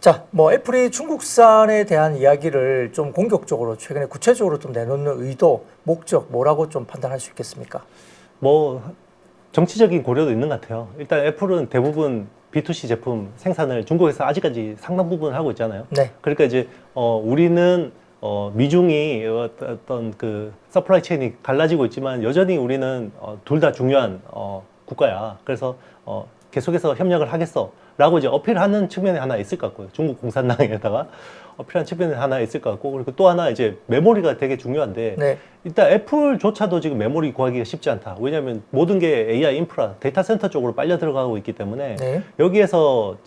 자, 뭐 애플이 중국산에 대한 이야기를 좀 공격적으로 최근에 구체적으로 좀 내놓는 의도, 목적 뭐라고 좀 판단할 수 있겠습니까? 뭐 정치적인 고려도 있는 것 같아요. 일단 애플은 대부분 B2C 제품 생산을 중국에서 아직까지 상당 부분 하고 있잖아요. 네. 그러니까 이제 우리는 미중이 어떤 그 서플라이 체인이 갈라지고 있지만 여전히 우리는 둘 다 중요한 국가야. 그래서 계속해서 협력을 하겠어라고 이제 어필하는 측면이 하나 있을 것 같고요. 중국 공산당에다가 어필하는 측면이 하나 있을 것 같고, 그리고 또 하나 이제 메모리가 되게 중요한데 네. 일단 애플조차도 지금 메모리 구하기가 쉽지 않다. 왜냐하면 모든 게 AI 인프라, 데이터 센터 쪽으로 빨려 들어가고 있기 때문에 네. 여기에서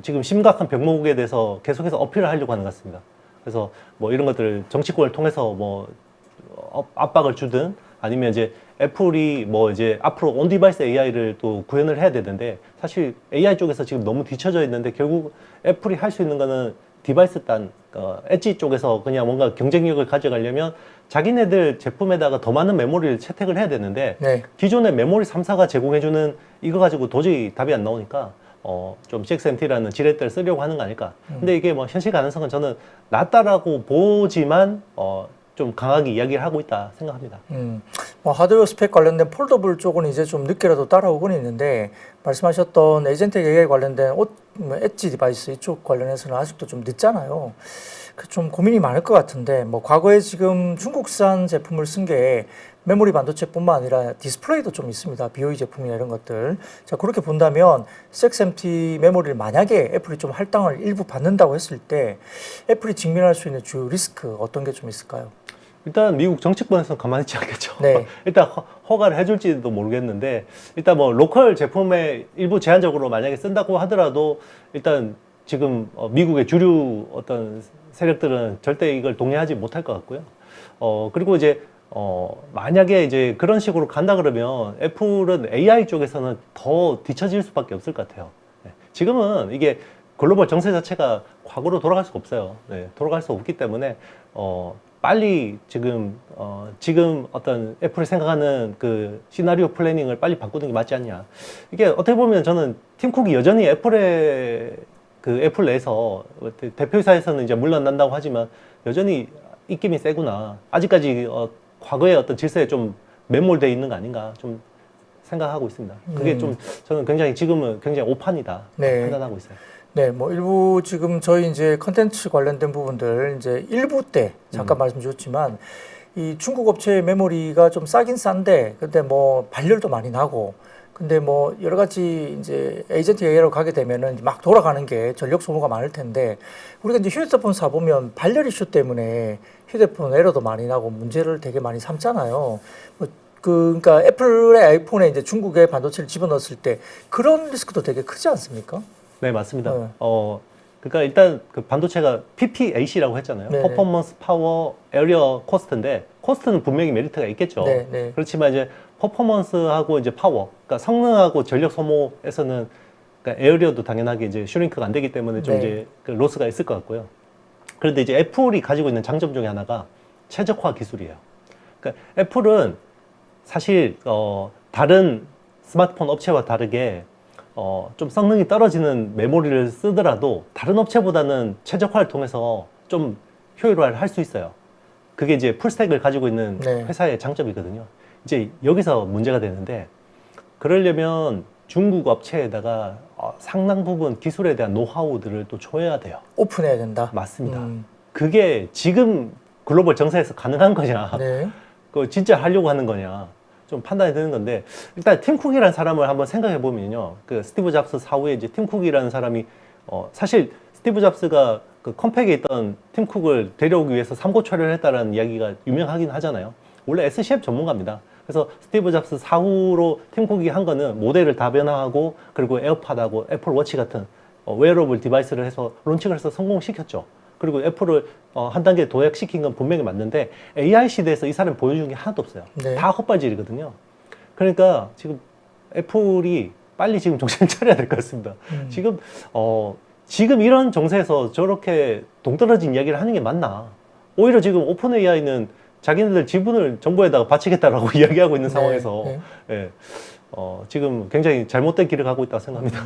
지금 심각한 병목에 대해서 계속해서 어필을 하려고 하는 것 같습니다. 그래서 뭐 이런 것들을 정치권을 통해서 뭐 압박을 주든 아니면 이제 애플이 뭐 이제 앞으로 온 디바이스 AI를 또 구현을 해야 되는데, 사실 AI 쪽에서 지금 너무 뒤쳐져 있는데 결국 애플이 할 수 있는 거는 디바이스 단 엣지 쪽에서 그냥 뭔가 경쟁력을 가져가려면 자기네들 제품에다가 더 많은 메모리를 채택을 해야 되는데 네. 기존의 메모리 3사가 제공해주는 이거 가지고 도저히 답이 안 나오니까 좀 CXMT라는 지렛대를 쓰려고 하는 거 아닐까. 근데 이게 뭐 현실 가능성은 저는 낮다라고 보지만 좀 강하게 이야기를 하고 있다 생각합니다. 뭐 하드웨어 스펙 관련된 폴더블 쪽은 이제 좀 늦게라도 따라오고는 있는데, 말씀하셨던 에이전텍 AI 관련된 엣지 디바이스 이쪽 관련해서는 아직도 좀 늦잖아요. 좀 고민이 많을 것 같은데, 뭐 과거에 지금 중국산 제품을 쓴 게 메모리 반도체뿐만 아니라 디스플레이도 좀 있습니다. BOE 제품이나 이런 것들. 자, 그렇게 본다면 CXMT 메모리를 만약에 애플이 좀 할당을 일부 받는다고 했을 때 애플이 직면할 수 있는 주요 리스크 어떤 게 좀 있을까요? 일단 미국 정치권에서는 가만히 있지 않겠죠. 네. 일단 허가를 해줄지도 모르겠는데, 일단 뭐 로컬 제품에 일부 제한적으로 만약에 쓴다고 하더라도 일단 지금 미국의 주류 어떤 세력들은 절대 이걸 동의하지 못할 것 같고요. 그리고 이제 만약에 이제 그런 식으로 간다 그러면 애플은 AI 쪽에서는 더 뒤처질 수밖에 없을 것 같아요. 네. 지금은 이게 글로벌 정세 자체가 과거로 돌아갈 수가 없어요. 네. 돌아갈 수 없기 때문에 빨리 지금 어떤 애플이 생각하는 그 시나리오 플래닝을 빨리 바꾸는 게 맞지 않냐. 이게 어떻게 보면 저는 팀 쿡이 여전히 애플의 그 애플 내에서 대표이사에서는 이제 물러난다고 하지만 여전히 입김이 세구나. 아직까지 과거의 어떤 질서에 좀 매몰되어 있는 거 아닌가 좀 생각하고 있습니다. 그게 좀 저는 굉장히 지금은 굉장히 오판이다 판단하고 있어요. 네, 뭐 일부 지금 저희 이제 컨텐츠 관련된 부분들 이제 일부 때 잠깐 말씀 주셨지만 이 중국 업체의 메모리가 좀 싸긴 싼데 근데 뭐 발열도 많이 나고 근데 뭐 여러 가지 이제 에이전트 AI로 가게 되면은 막 돌아가는 게 전력 소모가 많을 텐데 우리가 이제 휴대폰 사보면 발열 이슈 때문에 휴대폰 에러도 많이 나고 문제를 되게 많이 삼잖아요. 그러니까 애플의 아이폰에 이제 중국의 반도체를 집어넣었을 때 그런 리스크도 되게 크지 않습니까? 네, 맞습니다. 네. 그러니까 일단 그 반도체가 PPAC라고 했잖아요. 네네. 퍼포먼스, 파워, 에리어, 코스트인데 코스트는 분명히 메리트가 있겠죠. 네. 그렇지만 이제 퍼포먼스하고 이제 파워, 그러니까 성능하고 전력 소모에서는 그러니까 에어리어도 당연하게 이제 슈링크가 안 되기 때문에 좀 네. 이제 그 로스가 있을 것 같고요. 그런데 이제 애플이 가지고 있는 장점 중에 하나가 최적화 기술이에요. 그러니까 애플은 사실 다른 스마트폰 업체와 다르게 좀 성능이 떨어지는 메모리를 쓰더라도 다른 업체보다는 최적화를 통해서 좀 효율화를 할 수 있어요. 그게 이제 풀스택을 가지고 있는 네. 회사의 장점이거든요. 이제 여기서 문제가 되는데, 그러려면 중국 업체에다가 상당 부분 기술에 대한 노하우들을 또 줘야 돼요. 오픈해야 된다. 맞습니다. 그게 지금 글로벌 정세에서 가능한 거냐, 네. 그거 진짜 하려고 하는 거냐, 좀 판단이 되는 건데, 일단 팀 쿡이라는 사람을 한번 생각해 보면요, 그 스티브 잡스 사후에 이제 팀 쿡이라는 사람이 사실 스티브 잡스가 그 컴팩에 있던 팀 쿡을 데려오기 위해서 삼고초려를 했다라는 이야기가 유명하긴 하잖아요. 원래 SCF 전문가입니다. 그래서 스티브 잡스 사후로 팀 쿡이 한 거는 모델을 다변화하고 그리고 에어팟하고 애플 워치 같은 웨어러블 디바이스를 해서 론칭을 해서 성공시켰죠. 그리고 애플을 한 단계 도약시킨 건 분명히 맞는데 AI 시대에서 이 사람이 보여준 게 하나도 없어요. 네. 다 헛발질이거든요. 그러니까 지금 애플이 빨리 지금 정신을 차려야 될 것 같습니다. 지금 이런 정세에서 저렇게 동떨어진 이야기를 하는 게 맞나? 오히려 지금 오픈 AI는 자기네들 지분을 정부에다가 바치겠다라고 이야기하고 있는 상황에서 예, 지금 굉장히 잘못된 길을 가고 있다고 생각합니다.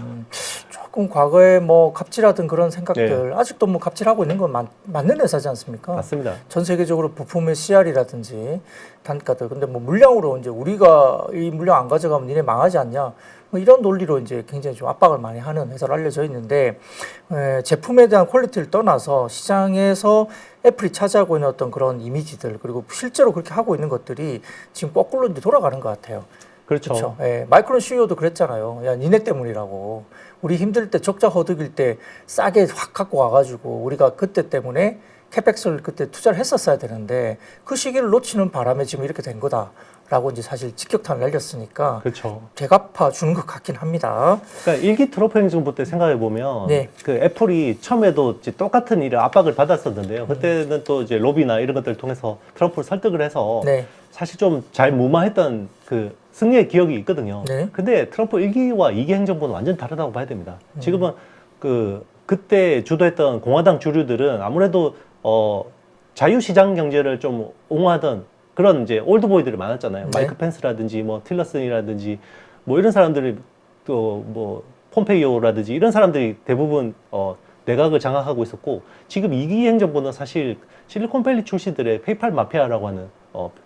조금 과거에 뭐 갑질하던 그런 생각들 아직도 뭐 갑질하고 있는 건 맞는 회사지 않습니까? 맞습니다. 전 세계적으로 부품의 CR이라든지 단가들. 근데 뭐 물량으로 이제 우리가 이 물량 안 가져가면 니네 망하지 않냐? 뭐 이런 논리로 이제 굉장히 좀 압박을 많이 하는 회사로 알려져 있는데 제품에 대한 퀄리티를 떠나서 시장에서 애플이 차지하고 있는 어떤 그런 이미지들 그리고 실제로 그렇게 하고 있는 것들이 지금 거꾸로 이제 돌아가는 것 같아요. 그렇죠. 그렇죠. 예, 마이크론 CEO도 그랬잖아요. 야, 니네 때문이라고. 우리 힘들 때 적자 허덕일 때 싸게 확 갖고 와가지고 우리가 그때 때문에 캐펙스를 그때 투자를 했었어야 되는데 그 시기를 놓치는 바람에 지금 이렇게 된 거다라고 이제 사실 직격탄을 날렸으니까 그렇죠. 되갚아 주는 것 같긴 합니다. 그러니까 일기 트럼프 행정부 때 생각해 보면 네. 그 애플이 처음에도 이제 똑같은 일을 압박을 받았었는데요. 그때는 또 이제 로비나 이런 것들을 통해서 트럼프를 설득을 해서 네. 사실 좀 잘 무마했던 그 승리의 기억이 있거든요. 네. 근데 트럼프 1기와 2기 행정부는 완전 다르다고 봐야 됩니다. 지금은 그때 주도했던 공화당 주류들은 아무래도 자유시장 경제를 좀 옹호하던 그런 이제 올드보이들이 많았잖아요. 네. 마이크 펜스라든지 뭐 틸러슨이라든지 뭐 이런 사람들이 또 뭐 폼페이오라든지 이런 사람들이 대부분 내각을 장악하고 있었고 지금 2기 행정부는 사실 실리콘밸리 출신들의 페이팔 마피아라고 하는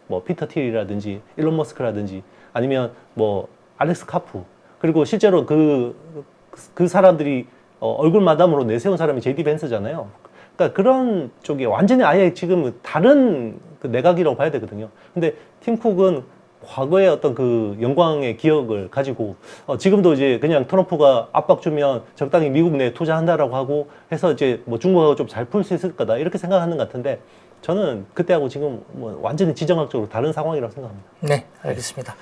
뭐 피터 틸이라든지 일론 머스크라든지 아니면 뭐 알렉스 카프 그리고 실제로 그 사람들이 얼굴 마담으로 내세운 사람이 제디 벤스잖아요. 그러니까 그런 쪽이 완전히 아예 지금 다른 그 내각이라고 봐야 되거든요. 근데 팀 쿡은 과거의 어떤 그 영광의 기억을 가지고 지금도 이제 그냥 트럼프가 압박 주면 적당히 미국 내에 투자한다라고 하고 해서 이제 뭐 중국하고 좀 잘 풀 수 있을 거다 이렇게 생각하는 것 같은데 저는 그때하고 지금 뭐 완전히 지정학적으로 다른 상황이라고 생각합니다. 네, 알겠습니다.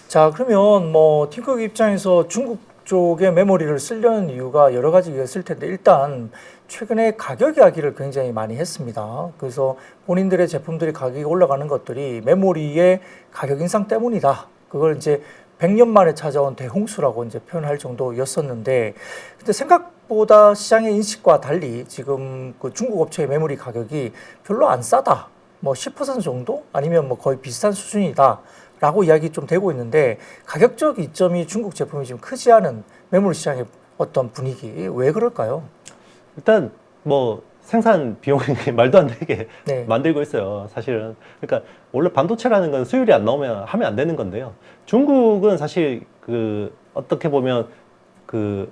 자, 그러면 뭐 팀쿡 입장에서 중국 쪽에 메모리를 쓰려는 이유가 여러 가지가 있을 텐데 일단 최근에 가격 이야기를 굉장히 많이 했습니다. 그래서 본인들의 제품들이 가격이 올라가는 것들이 메모리의 가격 인상 때문이다. 그걸 이제 100년 만에 찾아온 대홍수라고 이제 표현할 정도였었는데 근데 생각보다 시장의 인식과 달리 지금 그 중국 업체의 메모리 가격이 별로 안 싸다. 뭐 10% 정도 아니면 뭐 거의 비슷한 수준이다. 라고 이야기 좀 되고 있는데 가격적 이점이 중국 제품이 지금 크지 않은 매물 시장의 어떤 분위기 왜 그럴까요? 일단 뭐 생산 비용이 말도 안 되게 네. 만들고 있어요. 사실은 그러니까 원래 반도체라는 건 수율이 안 나오면 하면 안 되는 건데요. 중국은 사실 그 어떻게 보면 그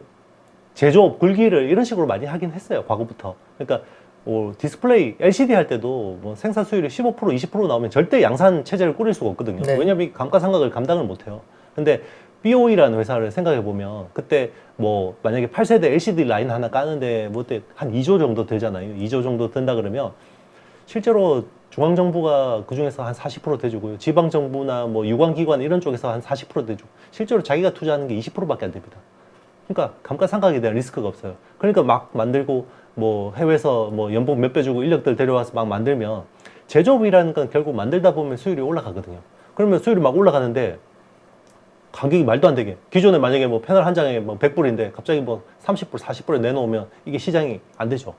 제조업 굴기를 이런 식으로 많이 하긴 했어요. 과거부터. 그러니까 뭐 디스플레이 LCD 할 때도 뭐 생산 수율이 15% 20% 나오면 절대 양산 체제를 꾸릴 수가 없거든요. 네. 왜냐하면 이 감가상각을 감당을 못해요. 근데 BOE라는 회사를 생각해 보면 그때 뭐 만약에 8세대 LCD 라인 하나 까는데 뭐 한 2조 정도 들잖아요. 2조 정도 든다 그러면 실제로 중앙정부가 그 중에서 한 40% 대주고요. 지방정부나 뭐 유관기관 이런 쪽에서 한 40% 대주고 실제로 자기가 투자하는 게 20%밖에 안 됩니다. 그러니까 감가상각에 대한 리스크가 없어요. 그러니까 막 만들고 뭐 해외에서 뭐 연봉 몇 배 주고 인력들 데려와서 막 만들면 제조업이라는 건 결국 만들다 보면 수율이 올라가거든요. 그러면 수율이 막 올라가는데 가격이 말도 안 되게 기존에 만약에 뭐 패널 한 장에 뭐 100불인데 갑자기 뭐 30불, 40불에 내놓으면 이게 시장이 안 되죠.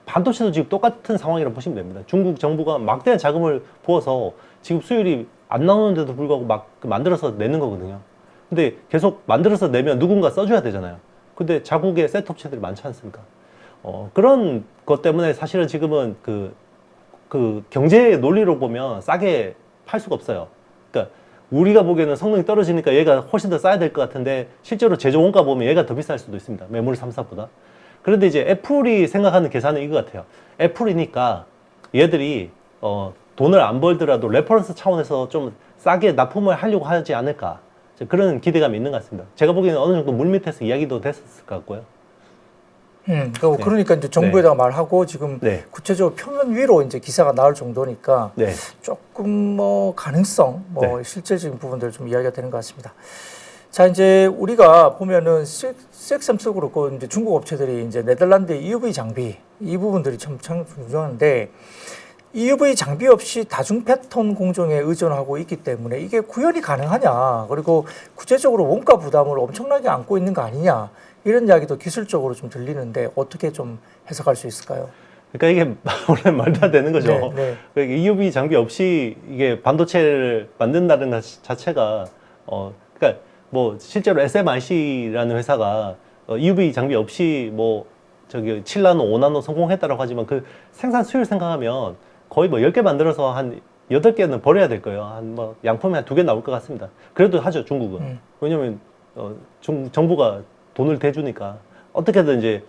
반도체도 지금 똑같은 상황이라고 보시면 됩니다. 중국 정부가 막대한 자금을 부어서 지금 수율이 안 나오는데도 불구하고 막 만들어서 내는 거거든요. 근데 계속 만들어서 내면 누군가 써줘야 되잖아요. 근데 자국의 셋업체들이 많지 않습니까? 그런 것 때문에 사실은 지금은 그 경제의 논리로 보면 싸게 팔 수가 없어요. 그러니까 우리가 보기에는 성능이 떨어지니까 얘가 훨씬 더 싸야 될 것 같은데 실제로 제조 원가 보면 얘가 더 비쌀 수도 있습니다. 메모리 3사보다. 그런데 이제 애플이 생각하는 계산은 이거 같아요. 애플이니까 얘들이 돈을 안 벌더라도 레퍼런스 차원에서 좀 싸게 납품을 하려고 하지 않을까. 그런 기대감이 있는 것 같습니다. 제가 보기에는 어느 정도 물밑에서 이야기도 됐었을 것 같고요. 그러니까 이제 정부에다가 말하고 지금 네. 구체적으로 표면 위로 이제 기사가 나올 정도니까 네. 조금 뭐 가능성, 뭐 네. 실제적인 부분들 좀 이야기가 되는 것 같습니다. 자, 이제 우리가 보면은 CXM도 그렇고 이제 중국 업체들이 이제 네덜란드의 EUV 장비 이 부분들이 참 중요한데 EUV 장비 없이 다중 패턴 공정에 의존하고 있기 때문에 이게 구현이 가능하냐, 그리고 구체적으로 원가 부담을 엄청나게 안고 있는 거 아니냐, 이런 이야기도 기술적으로 좀 들리는데 어떻게 좀 해석할 수 있을까요? 그러니까 이게 원래 말도 안 되는 거죠. 네, 네. 그러니까 EUV 장비 없이 이게 반도체를 만든다는 것 자체가 그러니까 뭐 실제로 SMIC라는 회사가 EUV 장비 없이 뭐 저기 7나노, 5나노 성공했다라고 하지만 그 생산 수율 생각하면 거의 뭐 10개 만들어서 한 8개는 버려야 될 거예요. 한 뭐 양품이 한 2개 나올 것 같습니다. 그래도 하죠, 중국은. 왜냐면 정부가 돈을 대주니까 어떻게든 이제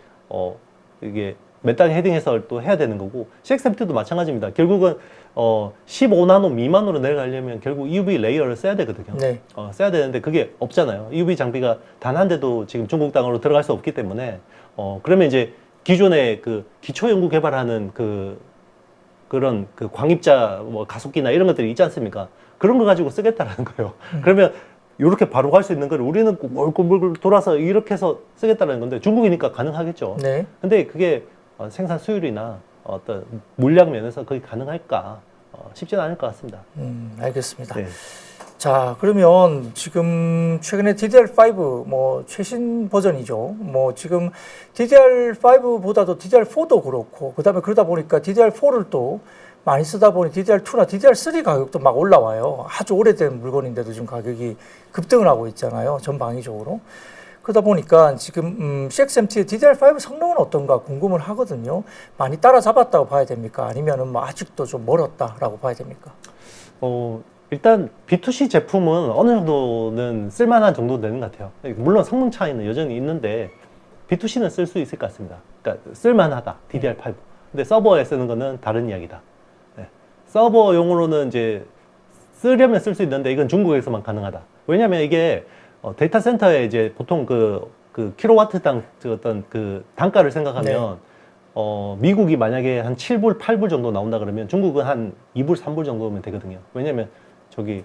이게 몇 단계 헤딩해서 또 해야 되는 거고, CXMT도 마찬가지입니다. 결국은 15나노 미만으로 내려가려면 결국 EUV 레이어를 써야 되거든요. 네. 써야 되는데 그게 없잖아요. EUV 장비가 단 한 대도 지금 중국 땅으로 들어갈 수 없기 때문에 그러면 이제 기존의 그 기초 연구 개발하는 그런 그 광입자 뭐 가속기나 이런 것들이 있지 않습니까? 그런 거 가지고 쓰겠다라는 거예요. 그러면 이렇게 바로 갈 수 있는 걸 우리는 꼴꼴꼴 돌아서 이렇게 해서 쓰겠다는 건데, 중국이니까 가능하겠죠. 네. 근데 그게 생산 수율이나 어떤 물량 면에서 그게 가능할까? 쉽지는 않을 것 같습니다. 알겠습니다. 네. 자, 그러면 지금 최근에 DDR5 뭐 최신 버전이죠. 뭐 지금 DDR5보다도 DDR4도 그렇고, 그다음에 그러다 보니까 DDR4를 또 많이 쓰다 보니 DDR2나 DDR3 가격도 막 올라와요. 아주 오래된 물건인데도 지금 가격이 급등을 하고 있잖아요. 전방위적으로. 그러다 보니까 지금 CXMT의 DDR5 성능은 어떤가 궁금을 하거든요. 많이 따라잡았다고 봐야 됩니까? 아니면은 뭐 아직도 좀 멀었다라고 봐야 됩니까? 일단 B2C 제품은 어느 정도는 쓸만한 정도 되는 것 같아요. 물론 성능 차이는 여전히 있는데 B2C는 쓸 수 있을 것 같습니다. 그러니까 쓸만하다, DDR5. 근데 서버에 쓰는 거는 다른 이야기다. 네. 서버용으로는 이제 쓰려면 쓸 수 있는데 이건 중국에서만 가능하다. 왜냐하면 이게 데이터 센터에 이제 보통 그 킬로와트당 어떤 그 단가를 생각하면 미국이 만약에 한 7불, 8불 정도 나온다 그러면 중국은 한 2불, 3불 정도면 되거든요. 왜냐하면 저기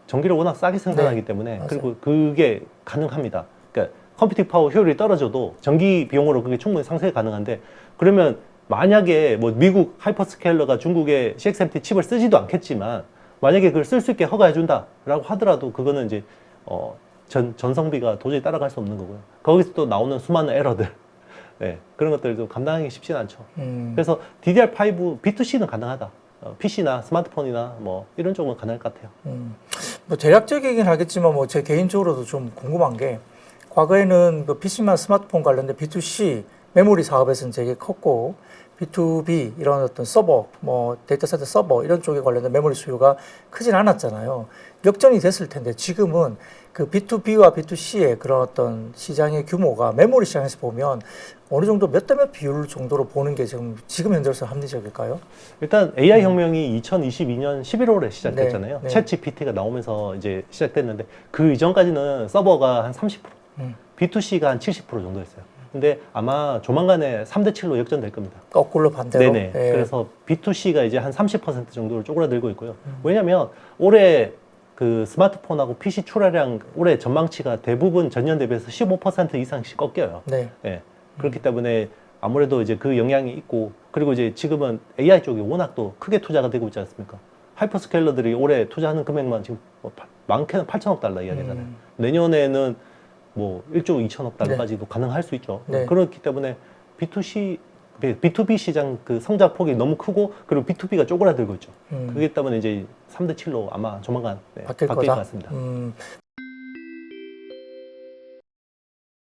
전기를 워낙 싸게 생산하기 네, 때문에. 맞아요. 그리고 그게 가능합니다. 그러니까 컴퓨팅 파워 효율이 떨어져도 전기 비용으로 그게 충분히 상쇄가 가능한데, 그러면 만약에 뭐 미국 하이퍼스케일러가 중국의 CXMT 칩을 쓰지도 않겠지만 만약에 그걸 쓸 수 있게 허가해 준다라고 하더라도 그거는 이제 전성비가 도저히 따라갈 수 없는 거고요. 거기서 또 나오는 수많은 에러들, 네, 그런 것들도 감당하기 쉽지는 않죠. 그래서 DDR5 B2C는 가능하다. PC나 스마트폰이나 뭐 이런 쪽은 가능할 것 같아요. 뭐 대략적이긴 하겠지만 뭐 제 개인적으로도 좀 궁금한 게, 과거에는 그 PC나 스마트폰 관련된 B2C 메모리 사업에서는 되게 컸고, B2B 이런 어떤 서버, 뭐 데이터 센터 서버 이런 쪽에 관련된 메모리 수요가 크진 않았잖아요. 역전이 됐을 텐데 지금은 그 B2B와 B2C의 그런 어떤 시장의 규모가 메모리 시장에서 보면 어느 정도 몇 대 몇 비율 정도로 보는 게 지금 현재로서 합리적일까요? 일단 AI 혁명이 2022년 11월에 시작됐잖아요. 네, 네. 챗 GPT가 나오면서 이제 시작됐는데 그 이전까지는 서버가 한 30%, B2C가 한 70% 정도였어요. 근데 아마 조만간에 3대7로 역전될 겁니다. 거꾸로 반대로. 네네. 예. 그래서 B2C가 이제 한 30% 정도로 쪼그라들고 있고요. 왜냐면 올해 그 스마트폰하고 PC 출하량 올해 전망치가 대부분 전년 대비해서 15% 이상씩 꺾여요. 네. 예. 그렇기 때문에 아무래도 이제 그 영향이 있고, 그리고 이제 지금은 AI 쪽이 워낙 또 크게 투자가 되고 있지 않습니까? 하이퍼스케일러들이 올해 투자하는 금액만 지금 많게는 8천억 달러 이야기잖아요. 내년에는 뭐 1조 2천억 달러까지도 가능할 수 있죠. 네. 그렇기 때문에 B2B 시장 그 성장폭이 너무 크고, 그리고 B2B가 쪼그라들고 있죠. 그렇기 때문에 이제 3대7로 아마 조만간 바뀔 것 같습니다.